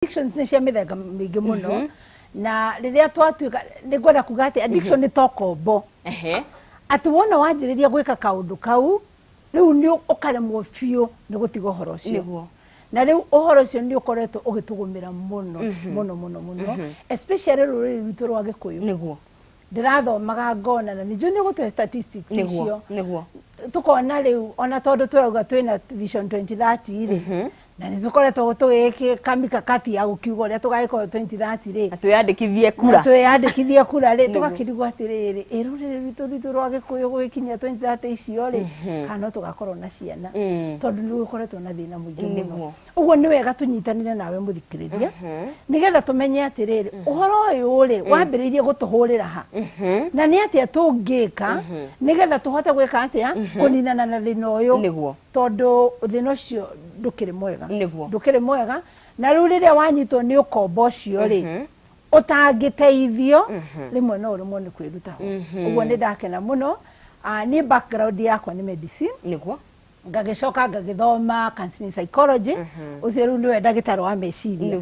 Addictions ni cia mithega mingi muno na riria twatuika ni gwenda kuga ati addiction ni tokombo ati wona wanjiriria gwika kaundu kau riu ni ukaremwo biu ni gutiga uhoro ucio na riu uhoro ucio ni ukoretwo ugitugumira muno muno especially ruriri rwitu rwa Gikuyu niguo ndirathomaga ngona na nijo ni gutwe statistics icio tukona riu ona tondu turauga twina vision 2030 ri na nitukoretwo tugiki kamika kati ya gukiuga ria tugaiko 2030 ri atweyandikithie kura ri tugakirigwa atiriri iruriri rwitu rwa Gikuyu gukinya 2030 icio ri kana tugakorwo na ciana tondu ni gukoretwo na thina muingi muno uguo ni wega tunyitanire nawe muthikiriria nigetha tumenye atiriri uhoro uyu ri wambiririe gutuhurira ha na ni atia tungika nigetha tuhote gwika atia kuninana na thina uyu tondu thina ucio ndukiri mwega na riu riria wanyitwo ni ukombo ucio ri utangiteithio rimwe no rimwe ni kwiruta ho uguo ni ndakena muno ni background yakwa ni medicine ngagicoka ngagithoma counseling psychology ucio riu niwe ndagitari wa meciria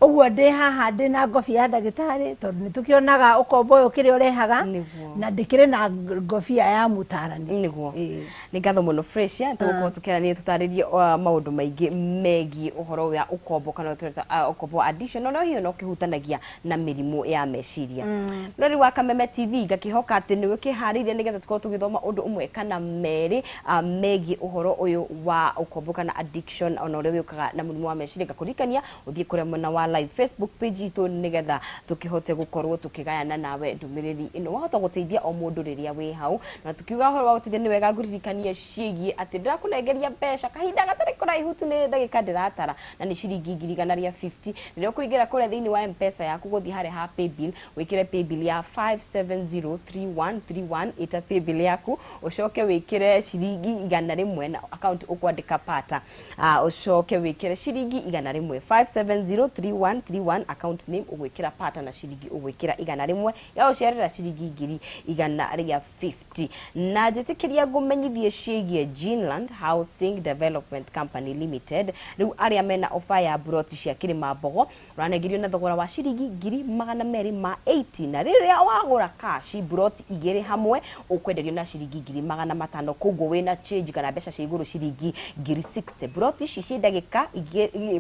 uguo ndi haha ndi na ngobia ya ndagitari tondu nitukionaga ukombo uyu kiri urehaga na ndikire na ngobia ya mutarani ni ngatho muno fresh tugukorwo tukirania tutaririe maundu maingi megi uhoro wa ukombo kana ukombo addiction no hiyo no kihutanagia na mirimu ya meciria rori wa Kameme TV ngakihoka ati niwe kihariria nigetha tukorwo tugithoma undu umwe kana meri megi uhoro uyu wa ukombo kana addiction ona uri wikaga na murimu wa meciria ngakurikania uthie kuria mwena wa live Facebook page itu nigetha tukihote gukorwo tukigayana nawe ndumiriri ino wahota guteithia o mundu riria wi hau na tukiuga horo wa guteithia ni wega nguririkania ciigi ati ndirakunegeria mbeca kahinda gatari kuraihu tu ni ndagika ndiratara na ni ciringi 150 riria kuingira kuria thiini wa M-Pesa yaku guthi hare ha paybill wikire paybill ya 5703131 ita paybill yaku ucoke wikire ciringi 100 na account ukwandika pata ucoke wikire ciringi 100 5703131 account name ugwikira pata na ciringi ugwikira 100 ya ucerera ciringi 150 na jetikiria gumenyithie ciigie Greenland Housing Development Company Limited riu aria mena ofa ya broti cia Kirima Mbogo ranegirio na thogora wa ciringi 280 na riria wagura cash broti igiri hamwe ukwenderio na ciringi 500 koguo wina change kana mbeca cia iguru ciringi 60 broti cici ndagika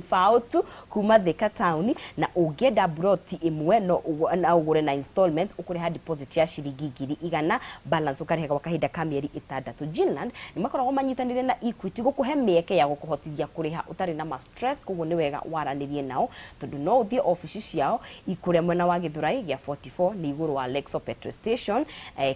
fautu kuma Thika town na ungenda broti imwe no na ugure na installments ukuriha deposit ya ciringi 100 balance ukariha kwa kahinda ka mieri 6 Greenland ni makoragwo manyitanire na Equity gukuhe mieke ya gukuhotithia kuriha utari na stress koguo ni wega waranirie nao tondu no uthie office ciao ikuria mwena wa Githurai gia 44 ni iguru wa Lexo petrol station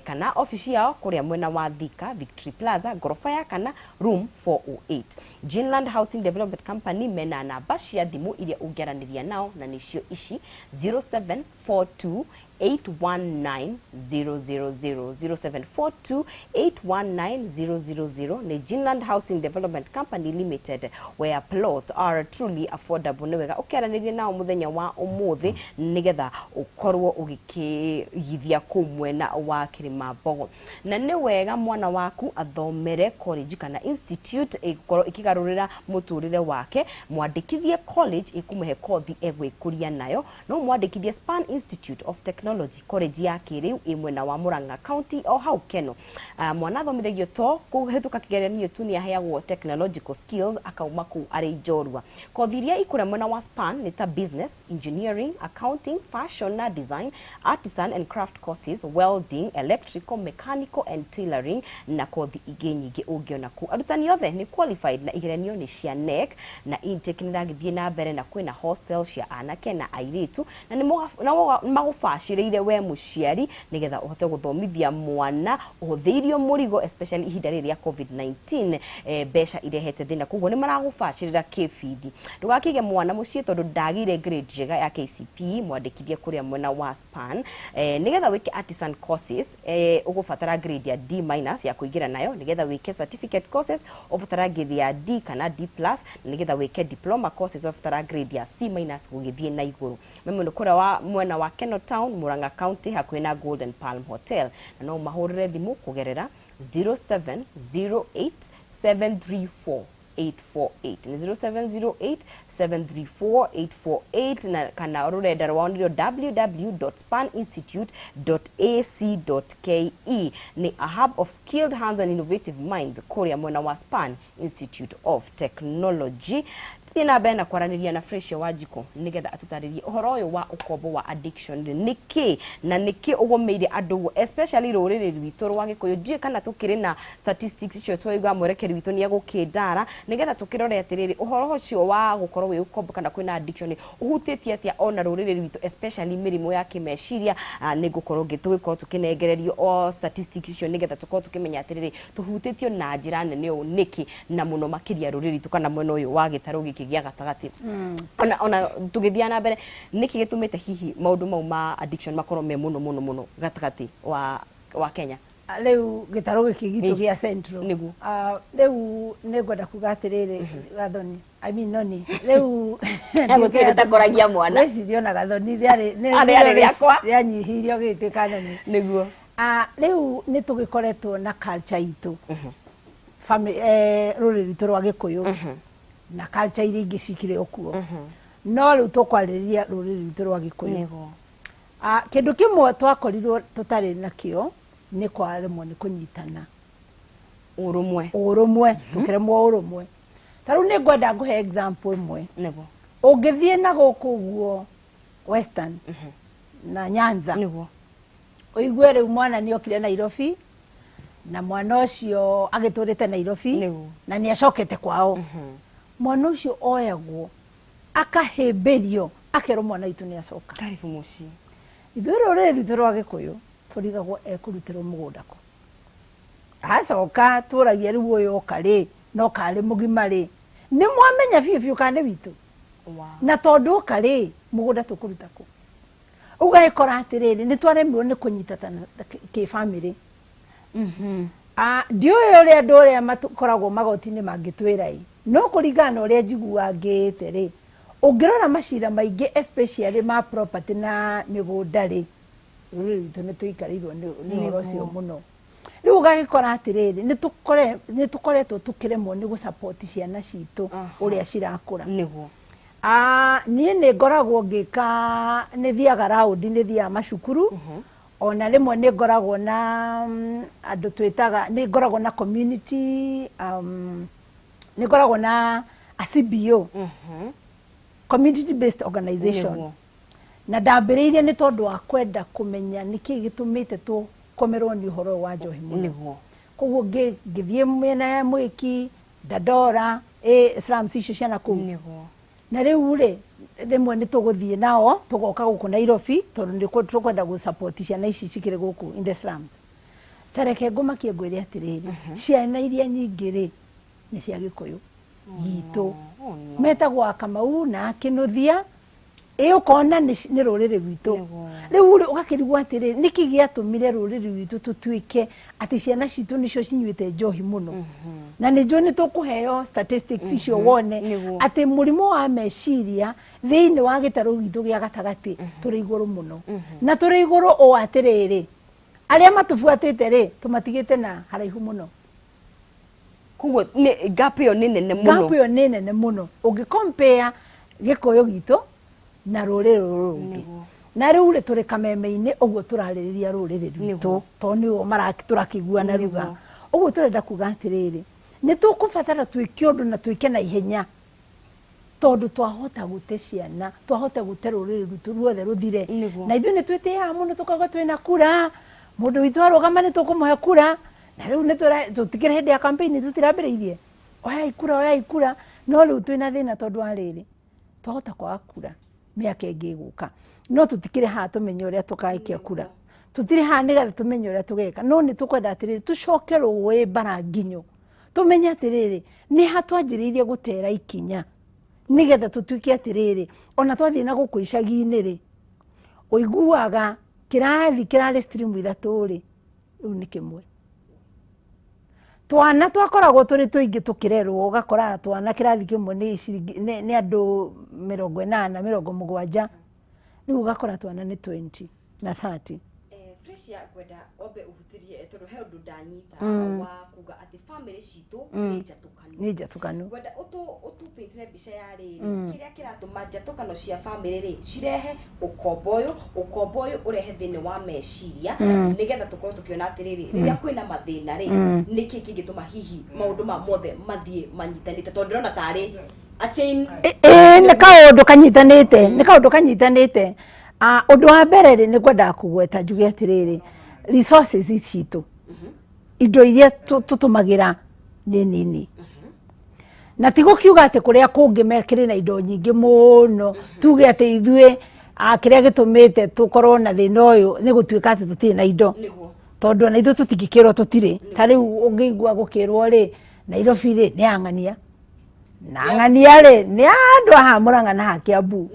kana office yao kuria mwena wa Thika Victory Plaza gorofa ya kana room 408 Greenland Housing Development Company mena namba cia thimu iria ungiaraniria nao na nicio ici 0742 819 000 0742 819 000 ni Greenland Housing Development Company Limited where plots are truly affordable. Niwega ukiaraniria nao muthenya wa umuthi nigetha ukorwo ugikigithia kumwena wa Kirima Mbogo na niwega mwana waku athomere college kana institute ikorwo ikigarurira muturire wake mwandikithie college ikumuhe kothi egwikuria nayo no mwandikithie Span Institute of Technology college ya kiriu imwena wa Murang'a County o hau Keno mwana thomithagio to kuhituka kigeranio tu ni aheagwo technological skills akauma ku ari njorua kothi iria ikura mwena wa Span ni ta business engineering accounting fashion na design artisan and craft courses welding electrical mechanical and tailoring na kothi ingi nyingi ungiona ku arutani othe ni qualified na igeranio ni cia NEC na intake ni ragithie na mbere na kwina hostel cia anake na airitu na ni magufashiriire we muciari nigetha uhote guthomithia mwana uhuthirio murigo especially ihinda riria COVID-19 besha irehete thina koguo ni maragufashirira kifidi ndugakige mwana mucie tondu ndagire grade jega ya KCPE mwandikithie kuria mwena wa Span nigetha wike artisan courses ugufatara grade ya D- ya kuingira nayo nigetha wike certificate courses ugufatara grade ya D kana D+ nigetha wike diploma courses ugufatara grade ya C- gugithie na iguru memwe kura wa mwena wa Keno Town Murang'a County hakwina Golden Palm Hotel na no mahurire thimu kugerera 0708 734 ni 0708-734-848 na kana rurenda rwao www.spaninstitute.ac.ke. ni a hub of skilled hands and innovative minds kuria mwena wa Span Institute of Technology. Thina bena kwaraniria na Freshia Wanjiko nigetha atutaririe uhoro uyu wa ukombo wa addiction niki na niki ugomeire andu especially ruriri rwito rwa Gikuyu. Ndie kana tukiri na statistics icio twiga mwerekeri witũ ni agukindara nigetha tukirore atiriri uhoro ucio wa gukorwo wi ukombo kana kwina addiction uhutitie atia ona ruriri rwitũ especially mirimo ya kimeciria. Ni gukorwo ngitwikorwo tukinengererio o statistics icio nigetha tukorwo tukimenya atiriri tuhutitio na njira nene u niki na muno makiria ruriri tukana mwena uyu wa gitaru giki gia gatagati. Ona tugithia na mbere niki gitumite hihi maundu mau ma addiction makorwo me muno gatagati wa Kenya. Leu gitaru giki gitu gia Central nigu leu negwenda kugatiriri gathoni I mean noni leu ngutire takoragia mwana wecirio gathoni ari yakwa yanyihirio gitikana ni niguo leu ni tugikoretwo na culture itu ruriri rwa Gikuyu na culture iria ingi cikire okuo no riu tukwariria ruriri rwa Gikuyu kindu kimwe twakorirwo tutari nakio ni kwaremwo ni kunyitana urumwe tukiremwo urumwe. Taru ni ngwenda nguhe example imwe nego ungithie na guku guo Western na Nyanza nego uigwe riu mwana ni okire Nairobi na mwana ucio agiturite Nairobi na ni acokete kwao. Mwana ucio oyagwo akahimbirio akero mwana itu ni acoka karibu muci ithuro riri rwa Gikuyu turigagwo ekurutirwo mugunda ko acoka turagia riu uyu kari no kari mugimari ni mwamenya biu kane witu na tondu kari mugunda tukuruta ko ugaikora atiriri ni twaremirwo ni kunyitana ki family ndio uri andu ria matukoragwo magoti-ini mangitwirai no kuringana uria njigua ngite ri ungirora macira maingi especially ma property na migunda ri ruri tu ni tuikarirwo ni ucio muno riu gagikora atiriri ni tukoretwo tukiremwo ni gusupport ciana citu uria cirakura niguo nie ni ngoragwo ngika ni thiaga round ni thia macukuru ona rimwe ni ngoragwo na andu twitaga ni ngoragwo na community ni ngoragwo na a CBO community based organization na ndambiriirie ni tondu wa kwenda kumenya niki gitumite tu komerwo ni uhoro wa njohi muno koguo ngithie mena ya Mwiki Dandora slums icio ciana kuu na riu ri rimwe ni tuguthie nao tugoka guku Nairobi tondu ndiko tukwenda gu support ciana ici cikire guku in the slums. Tareke ngumakie ngwire atiriri ciana iria nyingi ri ni cia Gikuyu gitu metagwo Kamau na Kinuthia ukona ni ruriri rwitu riu ugakirigwa atiri niki giatumire ruriri rwitu tutuike ati ciana citu nicio cinyuite njohi muno na ni jo ni tukuheo statistics icio wone ati murimo wa meciria thiini wa gitaru gitu gia gatagati turi iguru muno na turi iguru o atiriri aria matufuatite ri tumatigite na haraihu muno kugo ni gap yo nene muno ugicompare Gikuyu gitu na ruriri rungi na riu ri turi kameme-ini uguo turaririria ruriri rwitu to ni o turakigua na ruga uguo turenda kuga atiriri ni tukubatara twike undu na twike na ihenya tondu twahota gute ciana twahota gute ruriri rwitu ruothe ruthire na ithu ni twitiaga muno tukaga twina kura mundu witu arugama ni tukumuhe kura na riu ni tutikire hindi ya campaign tutirambiriirie oya ikura no riu twina thina tondu ariri twahota kwa kura miaka ingi guka no tutikire ha tumenye uria tukaikia kura tutire ha nigathe tumenye uria tugeka no ni tukwenda atiriri tucokerwo we baranginyo tumenye atiriri ni hatwanjiriirie gutera ikinya nigetha tutuike atiriri ona twathie na guku icagi-ini ri uiguaga kirari stream ithatu ri riu ni kimwe twana twakoragwo turi tuingi tukirerwo ugakora twana kirathi kimwe ni andu 80 70 riu ugakora twana ni 20 na 30 Patricia kwenda obe uhuthirie tondu he undu ndanyita wa kuga ati family citu ni njatukanu kwenda utupitire mbica ya riri kiria kiratuma njatukano cia family ri cirehe ukombo uyu urehe thini wa meciria nigetha tukorwo tukiona ati riri riria kwina mathina ri niki kingituma hihi maundu ma mothe mathie manyitanite tondu ndona tari a chain ni kaundu kanyitanite undu wa mbere ri ni kwenda kugweta njuge atiriri resources citu indo iria tutumagira ni nini na tigo kiuga ati kuria kungi mekire na indo nyingi muno tuge ati ithue kiria gitumite tukorwo na thina uyu ni gutuika ati tutire na indo tondu na ithu tutingikirwo tutire tari ungigua gukirwo ri Nairobi ri ni ang'ania na ang'ania ri ni andu aha Murang'a na ha Kiambu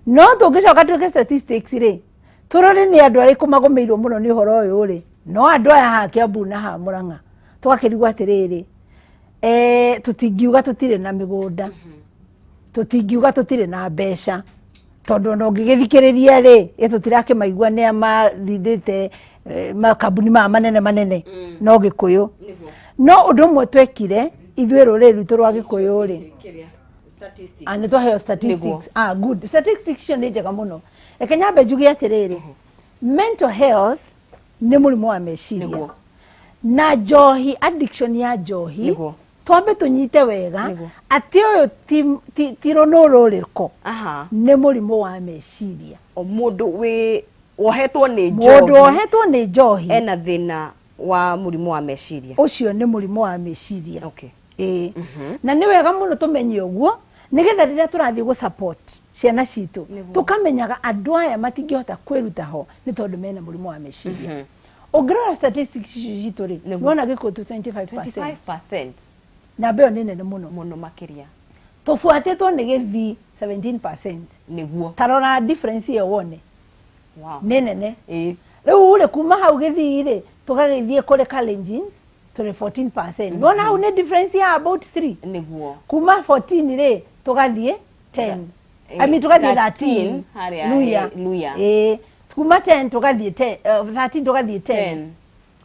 no tungicoka tuke statistics ri turore ni andu ariku magomeirwo muno ni uhoro uyu ri no andu aya ha Kiambu na ha Murang'a twakirigwa atiriri tutingiuga tutire na migunda tutingiuga tutire na mbeca tondu no ngigithikiriria ri tutirake maigua ni amarithite makambuni ma manene no Gikuyu no undu mwe twekire ithwe ruriri rwitu rwa Gikuyu ri ani twaheyo statistics good statistics ni njega muno reke nyambe njuge atiriri mental health ni murimu wa meciria na njohi addiction ya njohi twambe tunyite wega ati uyu ti runururiko ni murimu wa meciria mundu wi wohetwo ni njohi ena thina wa murimu wa meciria ucio ni murimu wa meciria na ni wega muno tumenye uguo nigetha riria turathie gu support ciana citu tukamenyaga andu aya matingihota kwiruta ho ni tondu mena murimu wa meciria ungirora statistics citu ri wona Gikuyu 25% na beo nene muno makiria tufuatetwo ni Githii 17% niguo tarora difference iyo wone nene riu uri kuma hau Githii ri tugagithie kuri Kalenjins turi 14% wona hau ni difference ya about 3 niguo kuma 14 ri tugathie 10 tugathie 13 Luya kuma 10 tugathie 13 tugathie 10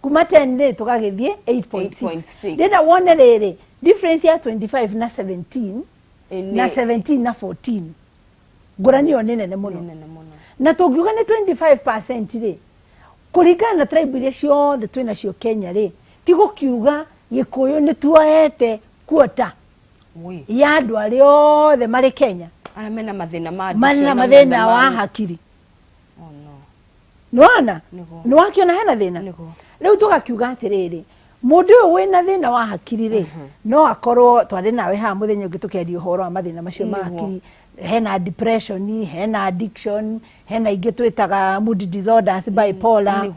kuma 10 ri tugagithie 8.6 ndenda wone riri difference ya 25 na 17 na 17 na 14 ngurani yo nene muno na tungiuga ni 25% ri kuringana na tribe iria ciothe twina cio Kenya ri tigo kiuga Gikuyu ni tuoete quota ya andu aria othe mari Kenya mena mathina wa hakiri nwana ni wakiona hena thina riu tugakiuga atiriri mundu uyu wina thina wa hakiri ri no akorwo twari nawe ha muthenya ungi tukeria uhoro wa mathina macio ma hakiri hena depression hena addiction hena ingi twitaga mood disorders bipolar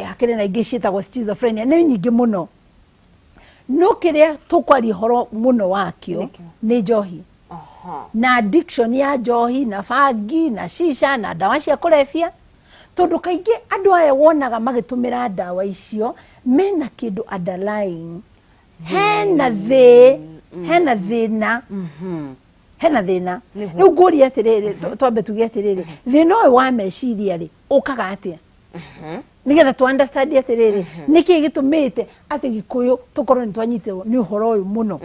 hakiri na ingi ciitagwo schizophrenia ni nyingi muno no kiria tukwari horo muno wakio ni njohi na addiction ya njohi na fangi na shisha na dawa cia kulefia tondu kaingi andu aya wonaga magitumira dawa icio mena kindu underlying hena thina riu nguri atiriri twambe tuge atiriri thina uyu wa meciria ri ukaga atia nigetha tu understand atiriri niki gitumite ati Gikuyu tukorwo ni twanyitwo ni uhoro uyu muno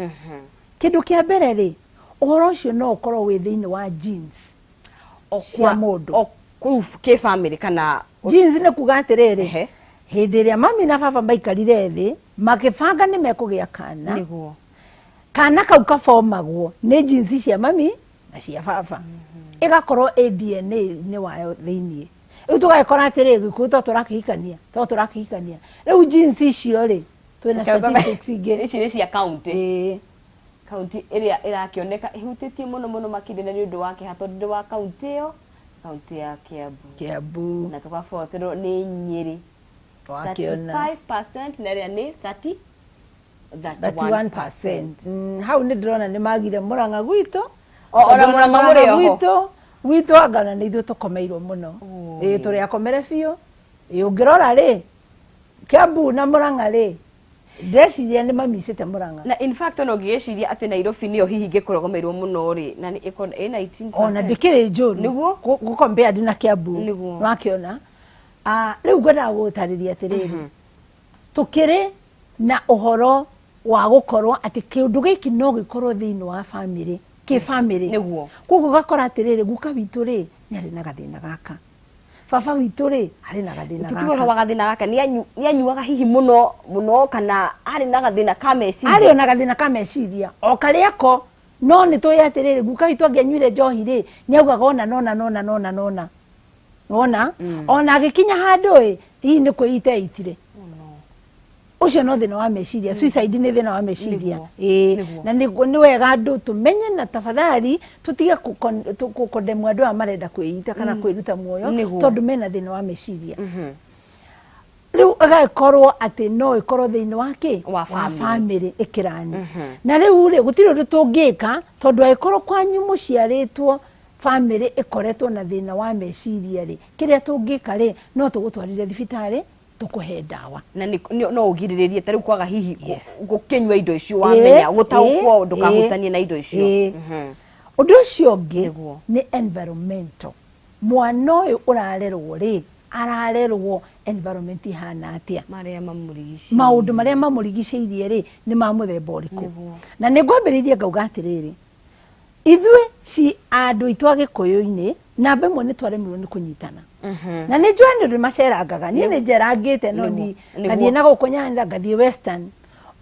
kindu kia mbere ri uhoro ucio no ukorwo wi thiini wa genes cia mundu ke family kana genes ni kuga atiriri hindi ria mami na baba maikarire thi makibanga ni mekugia kana niguo kana kau kafomagwo ni genes cia mami na cia baba igakorwo ADN ni wayo thiini riu tugakora atiriri Gikuyu turakihikania riu genes icio ri twina statistics ingi ici ni cia county county iria irakioneka ihutitie muno makirina ni undu wake hatondu wa county iyo county ya Kiambu na tukafuatirwo ni Nyeri 35% na ria ni 31%. Hau ni ndrona ni magire Murang'a gwitu ona Murang'a muri oho gwitu angana ni ithu tukomeirwo muno turi akomere biu ungirora ri Kiambu na Murang'a ri ndeciria ni mamisite Murang'a na in fact no ngigeciria ati Nairobi niyo hihi ngikurogomeirwo muno ri na ni iko 19% ona ndikiri njuru niguo gukombea ndina Kiambu wakiona riu ngwenda gutariria atiriri tukiri na uhoro wa gukorwo ati kiundu giki no gikorwo thiini wa family ki family niguo koguo gakora atiriri guka witu ri ni ari na gathina gaka baba witu ri ari na gathina gaka tukigora wa gathina gaka ni anyuaga hihi muno kana ari na gathina ka meciria ari na gathina ka meciria o kariako no ni to yatiriri guka witu angenyuire njohi ri ni augaga ona ona agikinya handu hii ni kwita itire ucio no thina wa meciria suicide ni thina wa meciria na ni wega andu tumenye na tafadhali tutige kukondemu andu amarenda kwita kana kwiruta muoyo tondu mena thina wa meciria riu agakorwo ati no ikorwo thina wake wa family ikirani na riu ri gutiro ndu tungika tondu aikorwo kwanyu muciaritwo family ikoretwo na thina wa meciria ri kiria tungika ri no tugutwarire thibitari tukuhe dawa na no ugiriririe tari kwaga hihi gukinywa indo icio wamenya gutaukwo ndukahutanie na indo icio undu ucio ngi ni environmental mwana uyu urarerwo ri ararerwo environment ihana atia maundu maria mamurigiceirie ri ni ma muthemba uriku na ningwambiririe ngauga atiriri ithwe ci andu itwage koyo-ini na bemwe ni twaremirwo ni kunyitana na ni njwani ri macerangaga ni njerangite no ni ngathie na gukunyanya ngathie western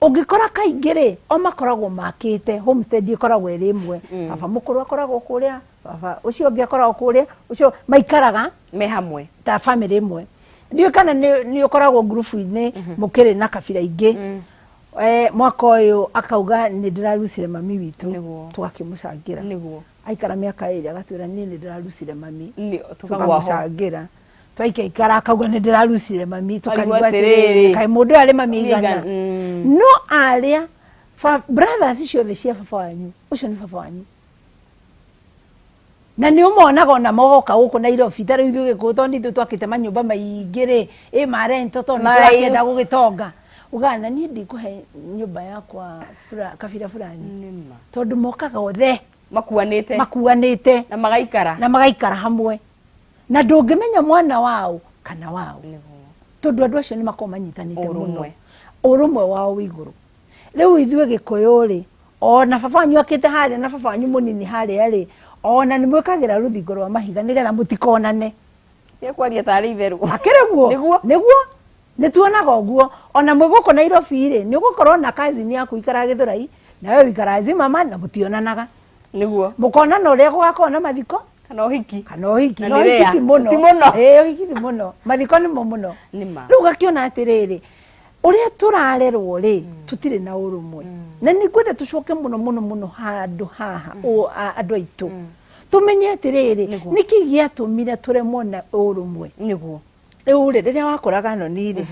ugikora kaingire o makoragwo makite homestead ikoragwo iri imwe baba mukuru akoragwo kuria baba ucio ungi akoragwo kuria ucio maikaraga me hamwe ta family imwe ndio kana ni ukoragwo group ini mukiri na kabira ingi mwaka uyu akauga ni ndirarucire mami witu tugakimucangira niguo aikara miaka iri agatwira ni ndirarucire mami tukamucangira twaikaikara akauga ni ndirarucire mami tukarigwa atiriri kai mundu ari mami igana no aria brothers ciothe cia baba wanyu ucio ni baba wanyu na ni umonaga ona mogoka guku Nairobi tari ithuĩ gĩkũ tondi ithuĩ twakĩte manyũmba maingĩ rĩ marento tondi tũrakĩenda gũgĩtonga ugana ni ndikuhe nyumba yakwa kabira fulani tondu mokaga othe makuanite na magaikara hamwe na ndungimenya mwana wao kana wao tondu andu acio ni makomanyitanite muno urumwe wao wiguru riu ithuĩ Gĩkũyũ ri ona baba wanyu akite haria na baba wanyu munini haria ri ona ni mwikagira ruthingo rwa mahiga nigetha mutikonane ni kwaria tari itheru akireguo niguo ni tuonaga uguo ona mwiguko Nairobi ri ni gukorwo na cousin yaku ikara Githurai na wewe ikara Zimama na mutionanaga niguo mukonana uria gugakorwo na mathiko kana uhiki no uhiki ti muno uhiki ti muno mathiko ni muno riu gakiona atiriri uria turarerwo ri tutire na urumwe na ni kwenda tucoke muno handu haha andu aitu tumenye atiriri niki giatumire turemwo na urumwe niguo riu riria wakoraga no niri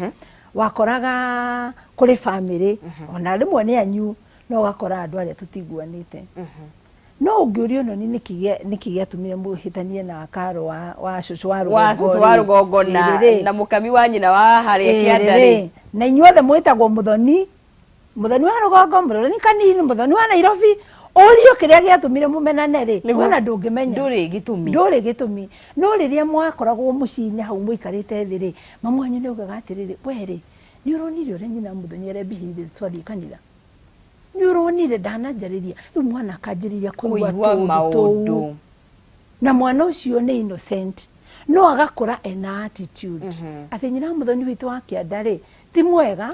wakoraga kuri family ona rimwe ni anyu no gakora andu aria tutiguanite no ungiurio no niki giatumire muhitanie na karo wa cucu wa rugongo na mukami wa nyina wa haria kiandari na inyuothe mwitagwo muthoni wa rugongo muthoni kanini muthoni wa Nairobi urio kiria giatumire mumenane ri wona ndungimenya nduri gitumi no riria mwakoragwo muciine hau muikarite thi ri mamu wanyu ni ugaga atiriri we ri ni uronire uria nyina muthoni arebihire twathie kanitha ni uronire ndananjariria riu mwana akanjiriria kuigua maundu na mwana ucio ni innocent no agakora ena attitude ati nyina muthoni witu wa kiandari ti mwega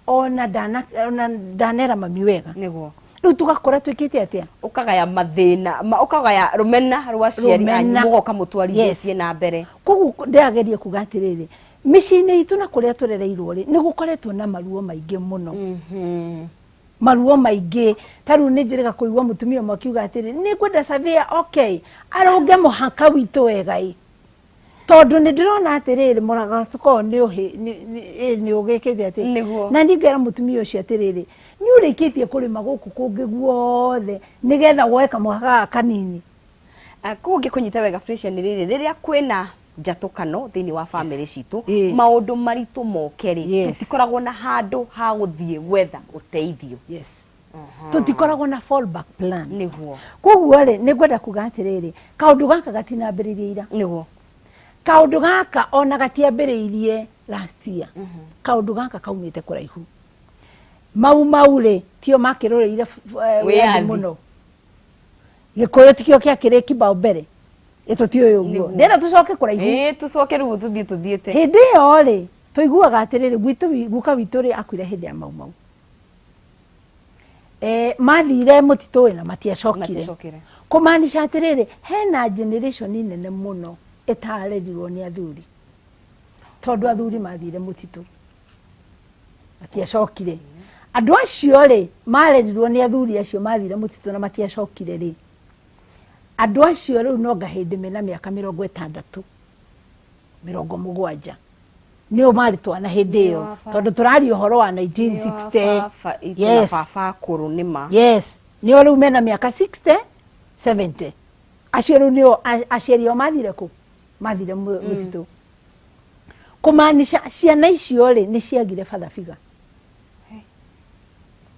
ona ndanera mami wega niguo riu tugakora twikite atia ukagaya mathina ukagaya rumena rwa ciari anyu mugoka mutwarithitie na mbere koguo ndagerie kuga atiriri micini itu na kuria turereirwo ri ni gukoretwo na maruo maingi muno maruo maingi taru ni njirega kuigwa mutumia mwakiuga atiri ni kwenda savia okay aronge muhaka witu wega tondu ni ndirona atiriri muraga tuko ni ugikite ati na ningera mutumia ucio atiriri ni urikitie kurima guku kungi guothe nigetha gweka muhaka kanini kungi kunyita wega freshen riria kwina njatukano thini wa family citu maundu maritu mokeri tutikoragwo na handu ha guthie gwetha uteithio tutikoragwo na fallback plan niguo koguo ri ni ngwenda kuga atiriri kaundu gaka gatinambiriria ira niguo kaundu gaka ona gatiambiriirie last year kaundu gaka kaumite kuraihu maure tio makiroreire wiathi muno gikuyu tikio kiakire kibao mbere etotio yuguo ndena tucoke kuraihu tucoke riu tuthiete hindi yo ri tuiguaga atiriri gwitu guka witu ri akwire hindi ya mau mathire mutitu na matiacokire kumaanisha atiriri hena generation nene muno etarerirwo ni athuri tondu athuri mathire mutitu matiacokire andu acio ri marerirwo ni athuri acio mathire mutitu na matiacokire ri andu acio riu no ngahindi mena miaka 60 70 nio mari twana hindi yo tondu turari uhoro wa 1960 yes baba kuru nima yes nio riu mena miaka 60 70 acio riu nio aciario mathire ku mathire mutitu kumaanisha ciana icio ri ni ciagire fathabiga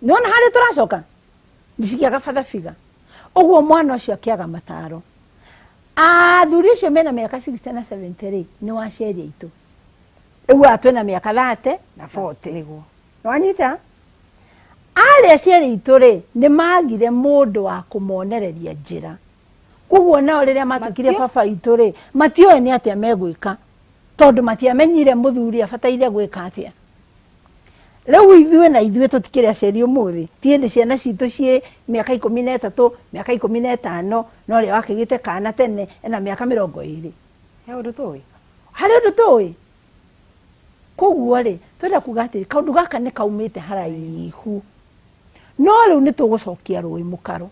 nona hari turacoka ndicikiaga fathabiga uguo mwana ucio akiaga mataro athuri cio mena miaka 60 na 70 ri ni waciaria itu ewa atwena miaka 30 na 40 niguo nwanyita ari aciari itu ri ni magire mundu wa kumonereria njira kuguo nao riria matukire baba itu ri matioe ni atia megwika tondu matiamenyire muthuri abataire gwika atia riu ithuĩ na ithuĩ tutikire aciari umuthi tie ni ciana citu cie miaka 13 miaka 15 no ria wakigite kana tene ena miaka 20 he undu tui hari undu tui koguo ri twenda kuga atiri kaundu gaka ni kaumite haraihu no riu ni tugucokia rui mukaro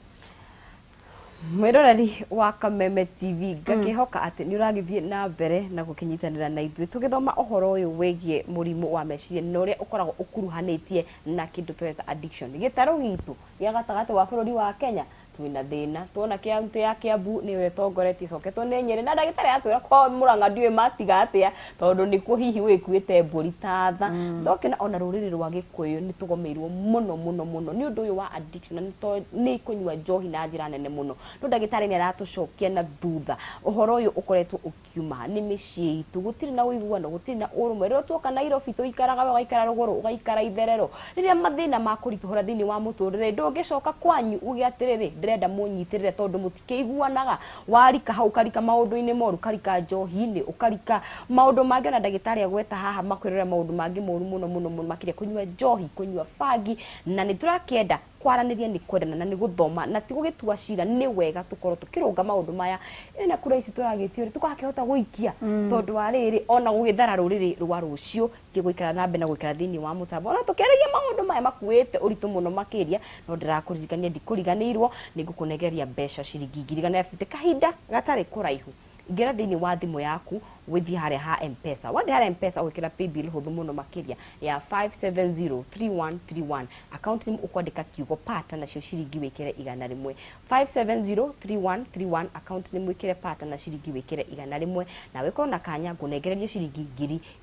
mwiroreri wa Kameme TV ngakihoka ati ni uragithie na mbere na gukinyitanira na ithuĩ tugithoma uhoro uyu wegie murimu wa meciria no ria ukoragwo ukuruhanitie na kindu tweta addiction gitaro gitu ya gatagate wa bururi wa Kenya twina thina tuona kaunti ya Kiambu niwe tongoretie coketwo ni Nyeri na ndagitari atwira ko Murang'a ndiwe matiga atia tondu nikuo hihi wikuite mburi tatha ndokina ona ruriri rwa Gikuyu ni tugomeirwo muno ni undu uyu wa addiction ni kunywa njohi na njira nene muno no ndagitari ni aratucokia na thutha uhoro uyu ukoretwo ukiuma ni micii itu gutiri na uiguano gutiri na urumwe ro tuoka Nairobi tuikaraga we gaikara ruguru ugaikara itherero riria mathina makurituhura thini wa muturire ndungicoka kwanyu ugiatiriri ndrenda munyitirire tondu mutikeiguanaga warika hau karika maundu-ini moru karika njohi-ini ukarika maundu mangi na ndagitari agweta haha makwirira maundu mangi moru muno makiria kunywa njohi kunywa fagi na ni turakienda kwaraniria ni kwendana na ni guthoma na ti gugitua cira ni wega tukorwo tukirunga maundu maya ina kura ici turagitio tukahota guikia tondu wa riri ona gugithara ruriri rwa rucio ngiguikara na mbe na guikara thini wa mutambo ona tukerigia maundu maya makuite uritu muno makiria no ndirakuririkania ndikuriganirwo nigukunegeria mbeca ciringi 250 kahinda gatari kuraihu ingera thini wa thimu yaku withi haria ha M-Pesa wathi haria M-Pesa gwikira paybill huthu muno makiria ya 5703131 account name ukwandika kiugo pata na cio ciringi wikire 100 5703131 account name wikire pata na ciringi wikire 100 na weko na kanya ngunegereria ciringi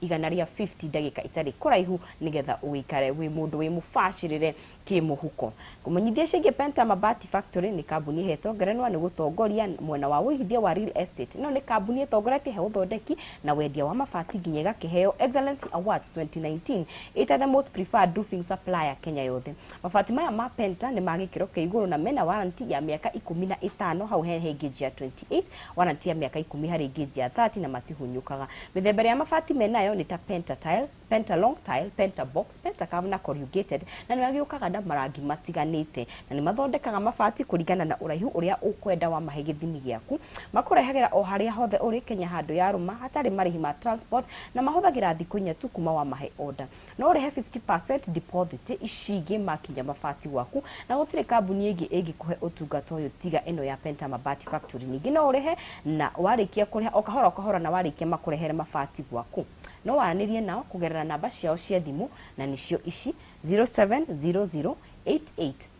150 ndagika itari kuraihu nigetha uikare wi mundu wi mufashirire kimuhuko kumunyithia cingi Penta Mabati Factory ni kambuni hetwo ngerenwa ni gutongoria mwena wa wihithia wa real estate no ni kambuni etongoretie he uthondeki na wendia wa mabati nginya gakiheo Excellency Awards 2019 ita the most preferred roofing supplier Kenya yothe mabati maya ma Penta ni magikiro kia iguru na mena warranty ya miaka 15 hau he gauge ya 28 warranty ya miaka 10 hari gauge ya 30 na matihunyukaga mithemba ya mabati menayo ni ta Penta Tile Penta Long Tile Penta Box Penta Curve na corrugated na ni magiukaga na marangi matiganite na ni mathondekaga mabati kuringana na uraihu uria ukwenda wa mahe githimi giaku makurehagira o haria hothe uri Kenya handu ya ruma hatari marihi ma transport na mahuthagira thiku 4 tu kuma wa mahe order no urehe 50% deposit icigi makinya mabati gwaku na gutire kambuni ingi kuhe utungata uyu tiga ino ya Penta Mabati Factory ningi no urehe na warikia kuriha okahora na warikia makurehere mabati gwaku no waranirie nao kugerera namba ciao cia thimu na nicio ici 070088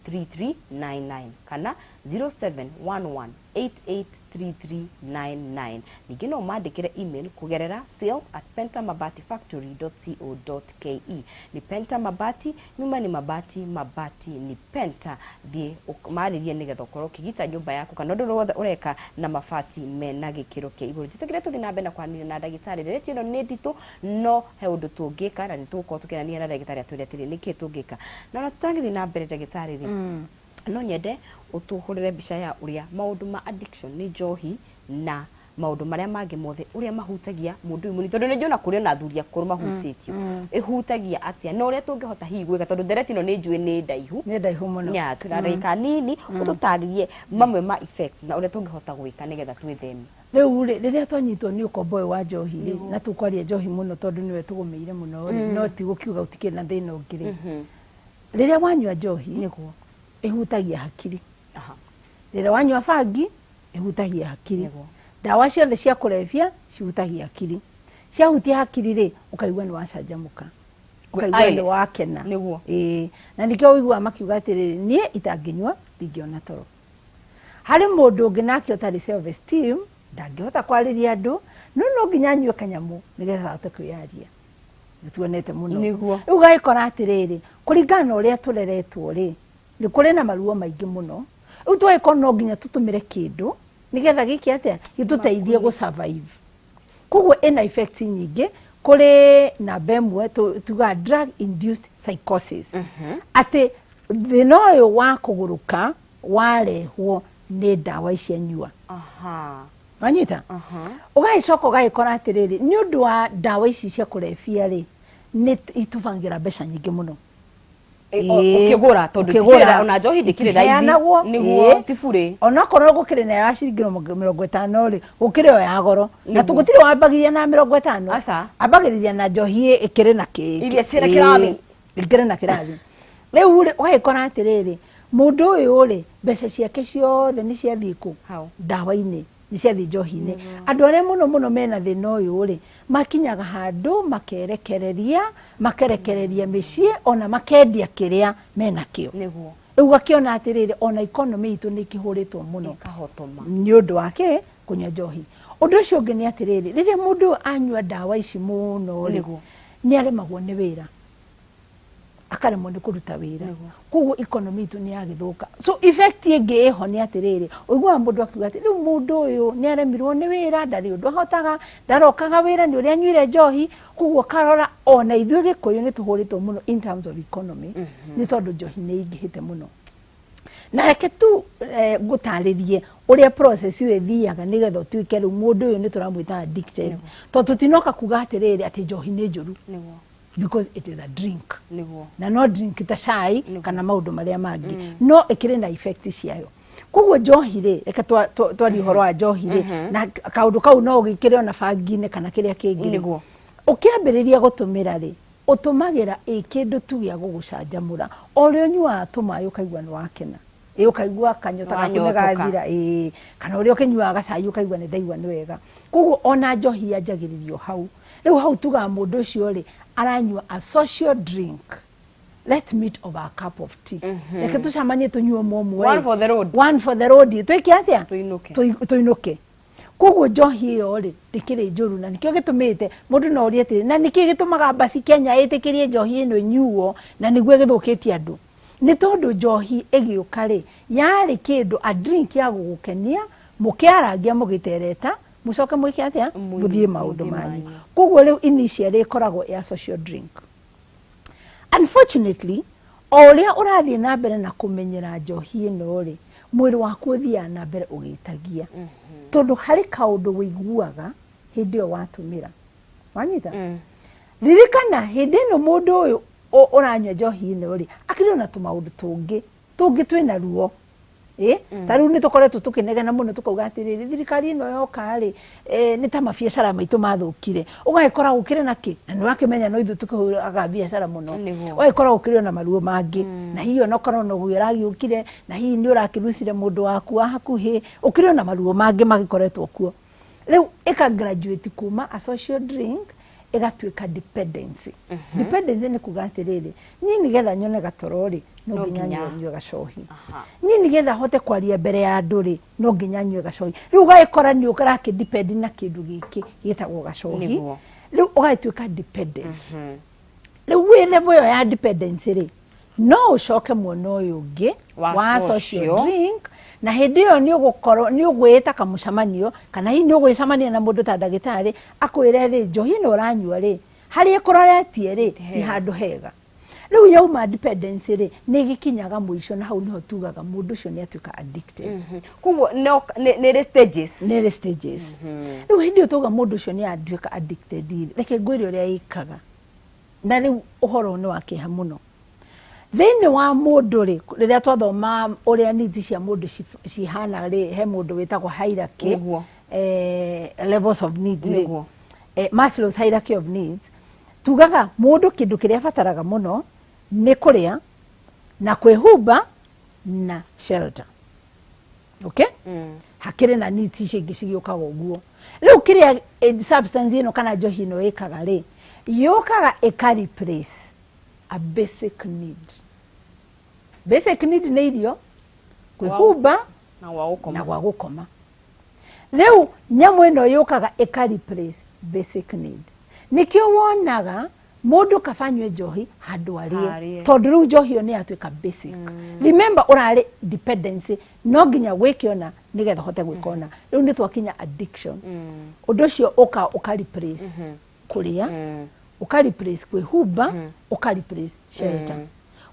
883399 kana 0711883399. Ningĩ no mandĩkĩre email kugerera sales@pentamabatifactory.co.ke. Ni Penta Mabati, nyumba ni mabati, mabati ni Penta. Thiĩ marĩrie nĩgetha ũkorwo ũkĩgita nyũmba yaku kana ũndũ wothe ũreka na mabati mena gĩkĩro kĩa igũrũ. Njĩtĩkĩre tũthiĩ na mbere na kwaranĩria na ndagĩtarĩ. Rĩrĩa ĩno nĩ nditũ no he ũndũ tũngĩka na nĩtũgũkorwo tũkĩrania na ndagĩtarĩ atwĩre atĩrĩ nĩkĩ tũngĩka. Na tũtagĩthiĩ na mbere ndagĩtarĩ rĩ. No nyende ũtũhũrĩre mbica ya ũrĩa maũndũ ma addiction nĩ njohi na maũndũ marĩa mangĩ mothe ũrĩa mahutagia mũndũ ũyũ mũnini, tondũ nĩ njũna kũrĩ ona athuri akũrũ mahutĩtio ĩhutagia atĩa na ũrĩa tũngĩhota hihi gwĩka, tondũ ndereti ĩno nĩ njũĩ nĩ ndaihu mũno nya tũrarĩka nini ũtũtarĩrie mamwe ma effects na ũrĩa tũngĩhota gwĩka nĩgetha twĩtheme. Rĩu rĩrĩa twanyitwo nĩ ũkombo ũyũ wa njohi na tũkwaria njohi mũno tondũ nĩwe tũgũmĩire mũno no ti gũkiuga ũtikĩrĩ na thĩna ũngĩ. Rĩrĩa wanyua njohi nĩguo ĩhutagia hakiri. Rĩrĩa wanyua bangi ĩhutagia hakiri. Dawa ciothe cia kũrebia cihutagia hakiri. Ciahutia hakiri rĩ ũkaigua nĩ wacanjamũka. Ũkaigua nĩ wakena. Na nĩkĩo ũiguaga makiuga atĩrĩrĩ niĩ itangĩnyua ndingĩona toro. Harĩ mũndũ ũngĩ nake ũtarĩ self esteem ndangĩhota kwarĩria andũ no nginya anyue kanyamũ nĩgetha ahote kwĩyaria. Nĩtuonete mũno. Rĩu ũgagĩkora atĩrĩrĩ kũringana na ũrĩa tũreretwo rĩ nĩ kũrĩ na maruo maingĩ mũno. Rĩu tũgagĩkorwo no nginya tũtũmĩre kĩndũ nĩgetha gĩkĩ atĩa gĩtũteithie gũ survive. Koguo ĩna effects nyingĩ kũrĩ namba ĩmwe tuga drug induced psychosis. Atĩ thĩna ũyũ wa kũgũrũka warehwo nĩ ndawa ici anyua. Wanyita? Ũgagĩcoka ũgagĩkora atĩrĩrĩ nĩ ũndũ wa ndawa ici cia kũrebia rĩ nĩ itũbangĩra mbeca nyingĩ mũno. Ukigura tondu tikira ona njohi ndikire raithi niguo tibure ona korwo gukire na ya ciringi 50 ri gukire yo ya goro na tugutire wambagiria na 50 ambagiriria na njohi ikire na iria cira kirathi ikire na kirathi riu ri ugikora atiriri mundu uyu ri mbeca ciake ciothe ni ciathii ku dawa-ini ni ciathii njohi-ini andu aria muno mena thina uyu ri makinyaga handu makerekereria micii ona makendia kiria mena kio niguo ugu akiona atiriri ona economy itu ni kihuritwo muno kahotoma ni undu wake kunywa njohi. Undu ucio ungi ni atiriri riria mundu anyua dawa ici muno niguo ni aremagwo ni wira akaremwo ni kuruta wira koguo economy itu ni yagithuka. So effect ingi iho ni atiriri uigua mundu akiuga ati riu mundu uyu ni aremirwo ni wira ndari undu ahotaga ndarokaga wira ni uria anyuire njohi koguo karora ona ithuĩ Gĩkũyũ ni tuhuritwo muno in terms of economy ni tondu njohi ni ingihite muno. Na reke tu ngutaririe uria process ĩyo ĩthiaga nigetha ũtuĩke riu mundu uyu ni turamwita addicted tondu tutinoka kuga atiriri ati njohi ni njuru because it is a drink na no drink ta chai kana maundu maria mangi no ikire na effect ciayo. Koguo njohi ri reke twari horo wa njohi ri na kaundu kau no ugikire ona bangi-ini kana kiria kingi ukiambiriria gutumira ri utumagira kindu tu gya gugucanjamura orio nyua tumayo kaigua ni wakena ukaigua kanyota gaku gathira kana uria ukinyua gacai ukaigua ni ndaigua ni wega. Koguo ona njohi yanjagiririo hau riu hau tuga mundu ucio ri aranyua a social drink. Let's meet over a cup of tea. Reke tucamanie tunyue momwe one for the road twike atia tuinuke. Koguo njohi iyo ri ndikiri njuru na nikio gitumite mundu no uri ati na niki gitumaga basi Kenya itikirie njohi ino nyuo na niguo githukitie andu ni tondu njohi igiuka ri yari kindu a drink ya gugukenia mukiarangia mugitereta mucoke mwike atia muthie maundu manyu. Koguo riu initially ikoragwo ya social drink. Unfortunately oria urathie na mbere na kumenyera njohi ino ri mwiri waku uthia na mbere ugitagia tondu hari kaundu wiguaga hindi yo watumira wanyita ririkana hindi no mundu uyu uranywa njohi ino ri akiri na tumaundu tungi twina ruo taru ni tukoretwo tukinegena muno tukauga atiriri thirikari ino yoka ri ni ta mabiacara maitu mathukire ugagikora gukire naki na ni wakimenya no ithu tukahuraga biacara muno ugagikora gukire na maruo mangi na hiyo no korwo no gwiragi ukire na hihi ni urakirucire mundu waku wa hakuhi ukire na maruo mangi magikoretwo kuo riu ika graduate kuma a social drink egatuika dependency. Dependency ni kuga atiriri ni nigetha nyone gatorori no nginya nywe gacohi. Ni nigetha hote kwaria mbere ya nduri no nginya nywe gacohi. Riu gaikora ni ukarake depend na kindu giki gitagwo gacohi. Riu ugatuika dependent. Riu we level ya dependency ri no ucoke muono uyu ungi wa social drink na hindi yo ni ugukorwo ni ugwita kamucamanio kana hi ni ugwicamania na mundu ta ndagitari akwire ri njohi no uranyua ri hari ikuroretie ri ni handu hega. Riu yauma dependency ri ni gikinyaga mwisho na hau niho tugaga mundu ucio ni atuika addicted. Kugo no ni stages. Ni stages. Riu hindi tuga mundu ucio ni atuika addicted. Reke ngwire uria ikaga. Na riu uhoro ni wakiha muno. Thini wa mundu ri riria twathoma uria needs cia mundu cihana ri he mundu witagwo hierarchy levels of needs ri Maslow's hierarchy of needs tugaga mundu kindu kiria fataraga muno ni kuria na kwihumba na shelter. Okay? Hakire na needs cingi cigiokaga uguo. Riu kiria substance ino kana njohi no ikaga ri yokaga eka replace a basic need. Basic need ni irio kwihumba na gwa gukoma. Riu nyamu ino yukaga eka replace basic need. Nikio wonaga mundu kafanywe njohi handu arie tondu riu njohi ni atuika basic. Remember urari dependency no nginya wikiona nigetha hote gwikona. Riu ni twakinya addiction. Undu cio uka replace kuria uka replace kwihumba uka replace shelter.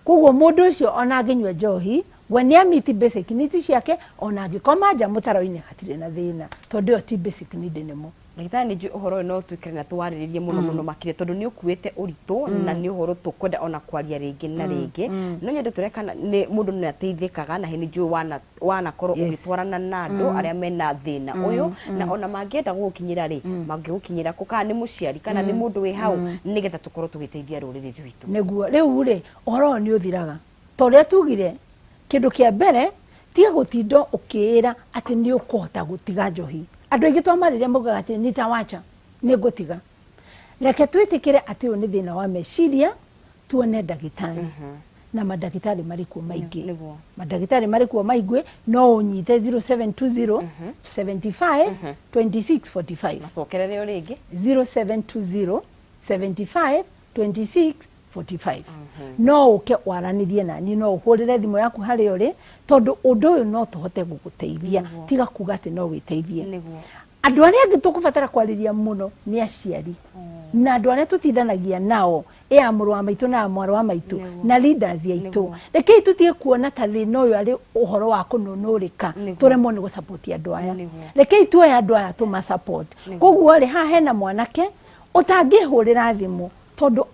Kugo mundu ucio ona nginywe njohi we ni amiti basic needs ciake ona ngikoma nja mutaro-ini hatire na thina tondu ti basic need nimo. Ndagitari ni uhoro no twikire na twariririe muno makire tondu ni ukuite uritu na ni uhoro tukwenda ona kwaria ringi na ringi no nyende turekana ni mundu ni ateithikaga na hini njui wana korwo ugitwarana na andu aria mena thina uyu na ona mangienda gukinyira ri mangigukinyira kuka ni muciari kana ni mundu wi hau nigetha tukorwo tugiteithia ruriri rwitu. Niguo riu ri uhoro ni uthiraga toria tugire kindu kia mbere tiga gutindo ukiira ati ni ukuhota gutiga njohi. Andu aingi twamariria mugaga ati nitawacha ni ngutiga. Reke twitikire ati uyu ni thina wa meciria tuone ndagitari. Na madagitari marikuo maingi. Madagitari marikuo maigwe no unyite 0720 75 2645. Macokerere ringi 0720 75 2645. No uke waranirie nani no uhurire thimu yaku hari uri tondu undu uyu no tuhote guguteithia tiga kuga ati no witeithie. Andu aria angi tukubatara kwariria muno ni aciari na andu aria tutindanagia nao amuru wa maitu na amwaru wa maitu na leaders yaitu. Reke tutie kuona ta thina uyu ari uhoro wa kununurika turemwo ni gusupport andu aya. Reke tuoya andu aya tuma support. Koguo ri ha hena mwanake utangihurira thimu tondu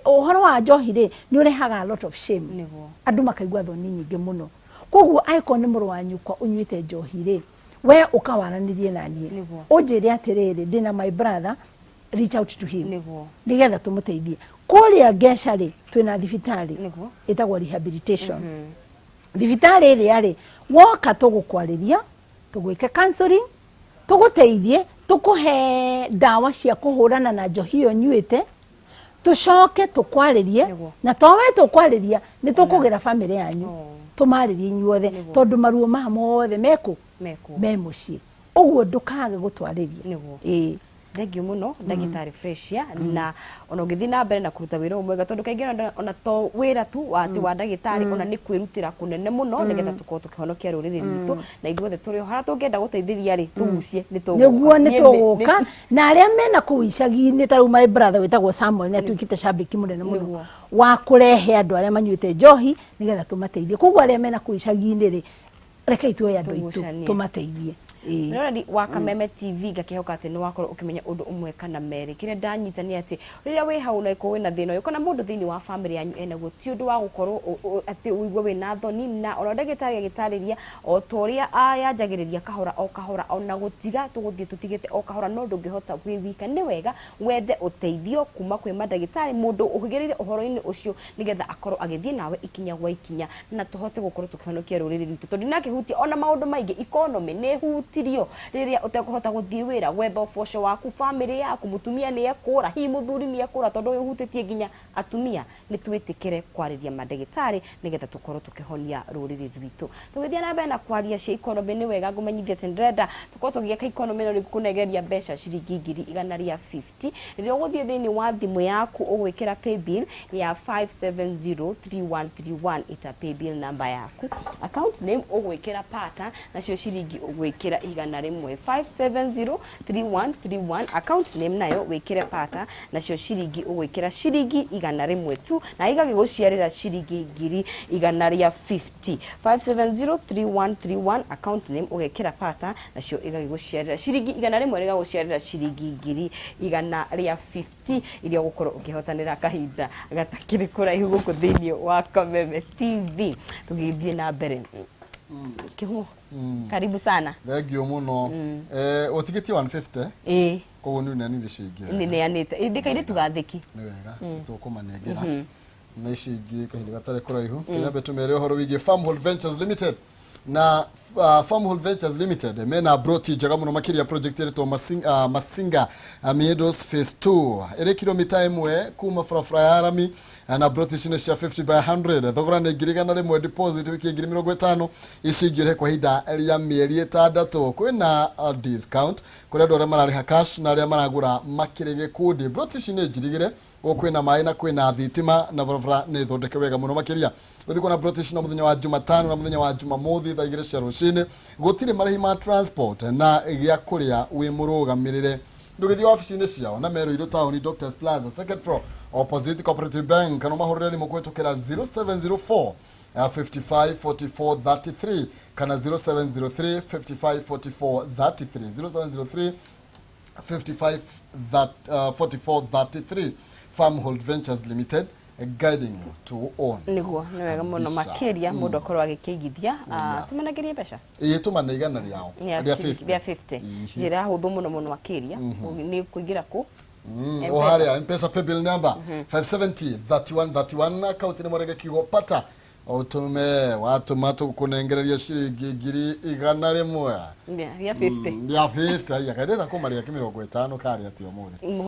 uhoro wa njohi ri ni urehaga a lot of shame. Andu makaigua thoni nyingi muno. Koguo aiko ni muru wa nyukwa unyuite njohi ri we ukawaranirie nanie unjire atiriri ndina my brother reach out to him nigetha tumuteithie kuria gesha ri twina thibitari itagwo rehabilitation. Thibitari ri ari woka tugukwariria tugwike counseling tuguteithie tukuhe dawa cia kuhurana na njohi iyo nyuite tucoke tukwaririe na towe tukwariria ni tukugira family yanyu tumaririe inyuothe tondu maruo ma mothe meku memuci uguo ndukage gutwariria. Thank you muno ndagitari Freshia na ona ugithi na mbere na kuruta wira umwega tondu kaingi ona to wira tu wati wa ndagitari ona ni kwirutira kunene muno nigetha tukorwo tukihonokia ruriri rwitu na ithuothe turi hara tungienda guteithĩrĩria ri tugucie ni tuguka niguo ni tuguka na aria mena kuicagi-ini ta my brother witagwo Samuel ni atuikite shabiki munene muno wa kurehe andu aria manyuite njohi nigetha tumateithie. Koguo aria mena kuicagi-ini ri reke itwe andu itu tumateithie. Noradi wa Kameme TV gakihoka ati ni wakorwo ukimenya undu umwe kana meri kire ndanyita ni ati riria we hau na iko wina thina uyu kana mundu thini wa family yanyu enaguo ti undu wa gukorwo ati uigwe wina thoni na ona ndagitari agitariria o toria ayanjagiriria kahora ona gutiga tuguthie tutigite o kahora no ndungihota gwika ni wega wethe uteithio kuma kwi mandagitari mundu uhigirire uhoro-ini ucio nigetha akorwo agithie nawe ikinya gwa ikinya na tuhote gukorwo tukihonokia ruriri rwitu tondu nake huti ona maundu maingi economy ni huti kũgitirio rĩrĩa ũtekũhota gũthiĩ wĩra gwetha ũboco waku family yaku mutumia nĩ ekũra hi muthuri nĩ ekũra tondũ ũyũ ũhutĩtie nginya atumia nĩ twĩtĩkĩre kwarĩria mandagĩtarĩ nĩgetha tũkorwo tũkĩhonia rũrĩrĩ rwitũ tũgĩthiĩ na mbere na kwaria cia economy nĩ wega ngũmenyithia atĩ ndĩrenda tũkorwo tũgĩaka economy ĩno kũnegeria mbeca ciringi 150 rĩrĩa ũgũthiĩ thĩinĩ wa thimũ yaku ũgwĩkĩra paybill ya 5703131 ita paybill number yaku account name ũgwĩkĩra pata nacio ciringi ũgwĩkĩra 100 5703131 account name nayo wĩkĩre pata nacio ciringi ũgwĩkĩra ciringi 100 tu na igagĩgũciarĩra ciringi 150 5703131 account name ũgekĩra pata nacio igagĩgũciarĩra ciringi 100 igagũciarĩra ciringi 150 iria ũgũkorwo ũkĩhotanĩra kahinda gatakĩrĩ kũraihu gũkũ thĩinĩ wa Kameme TV tũgĩthiĩ na mbere Kihumo karibu sana thengio muno ũtigitie 150 koguo nĩ nĩ ciringi nĩ yanĩte ndikaire tugathiki nĩ wega tũkũmanengera na ici ingĩ kahinda gatarĩ kũraihu nyambe tumere ũhoro wĩgiĩ Farmhold Ventures Limited na Farmhold Ventures Limited mena broti njega muno makĩria project ĩrĩtwo Masinga Meadows Phase 2 ĩrĩ kilomita 1 kuma barabara ya Arami na broti cine cia 50 by 100 thogora nĩ 1,000 deposit wiki 50 ici ingĩ kwa hinda ya mĩeri 6 kwĩna discount kũrĩ andũ arĩa mararĩha cash na arĩa maragũra makĩrĩ gĩkundi broti cine njirigire kwĩna maĩ na kwĩna thitima na barabara nĩ thondeke wega muno makĩria gũthiĩ kuona broti na mũthenya wa Jumatano na mũthenya wa Jumamothi thaa 2 cia rũcinĩ gũtirĩ marĩhi ma transport na gĩa kũrĩa wĩ mũrũgamĩrĩre ndũgĩthiĩ wabici-inĩ ciao na Meru Indo Town Doctors Plaza second floor opposite Cooperative Bank kana mahũrĩre thimũ kũhĩtũkĩra 0704 554433 kana 0703 554433 0703 554433 Farmhold Ventures Limited guiding you to own niguo nĩ wega mũno makĩria mũndũ akorwo agĩkĩigithia tumanagĩrie mbeca tumana igana rĩao rĩa 50 njĩra hũthũ mũno makĩria nĩ kũingĩra kũ oharia M-Pesa paybill number 5703131 account nĩ mwarege kiugo pata utume watuma tukunengereria ciringi 100 ya 50 ya 50 ya kadera kumaria 50 kari ati umuthi